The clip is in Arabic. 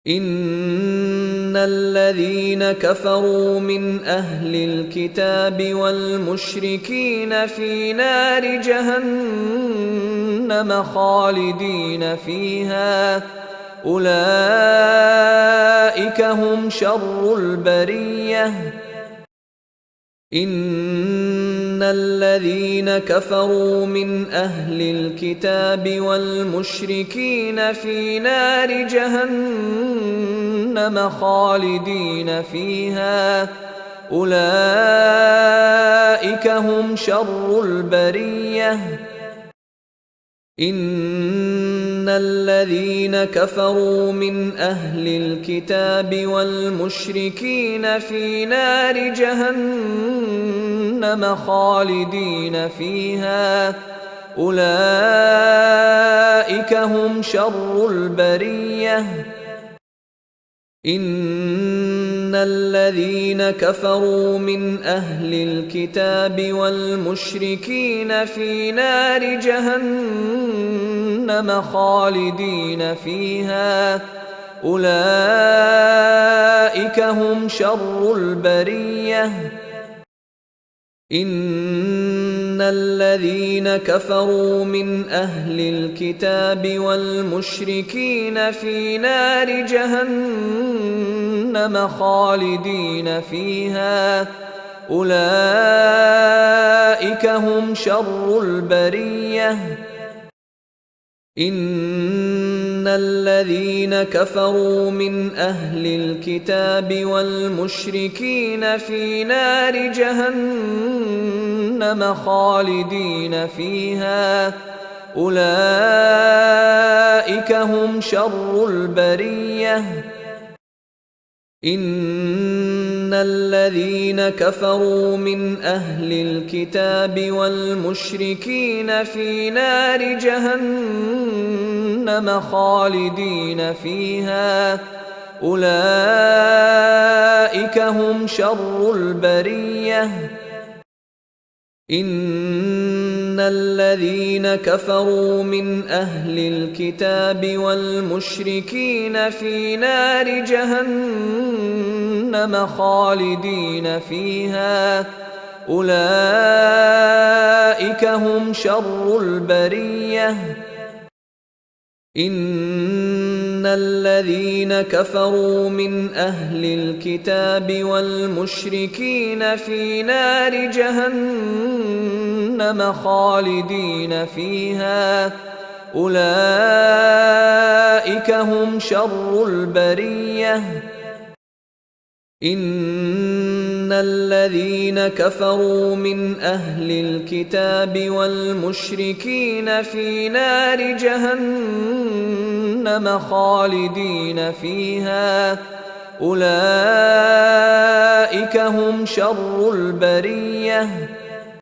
إن الذين كفروا من أهل الكتاب والمشركين في نار جهنم خالدين فيها أولئك هم شر البرية. إن الذين كفروا من أهل الكتاب والمشركين في نار جهنم خالدين فيها أولئك هم شر البرية. إن الذين كفروا من أهل الكتاب والمشركين في نار جهنم خالدين فيها أولئك هم شر البرية. إن الذين كفروا من أهل الكتاب والمشركين في نار جهنم خالدين فيها أولئك هم شر البرية. إن الذين كفروا من أهل الكتاب والمشركين في نار جهنم خالدين فيها أولئك هم شر البرية. إن الذين كفروا من أهل الكتاب والمشركين في نار جهنم خالدين فيها أولئك هم شر البرية. إن الذين كفروا من أهل الكتاب والمشركين في نار جهنم خالدين فيها أولئك هم شر البرية. إن الذين كفروا من أهل الكتاب والمشركين في نار جهنم خالدين فيها أولئك هم شر البرية. إن الذين كفروا من أهل الكتاب والمشركين في نار جهنم خالدين فيها أولئك هم شر البرية. إن الذين كفروا من أهل الكتاب والمشركين في نار جهنم خالدين فيها أولئك هم شر البرية.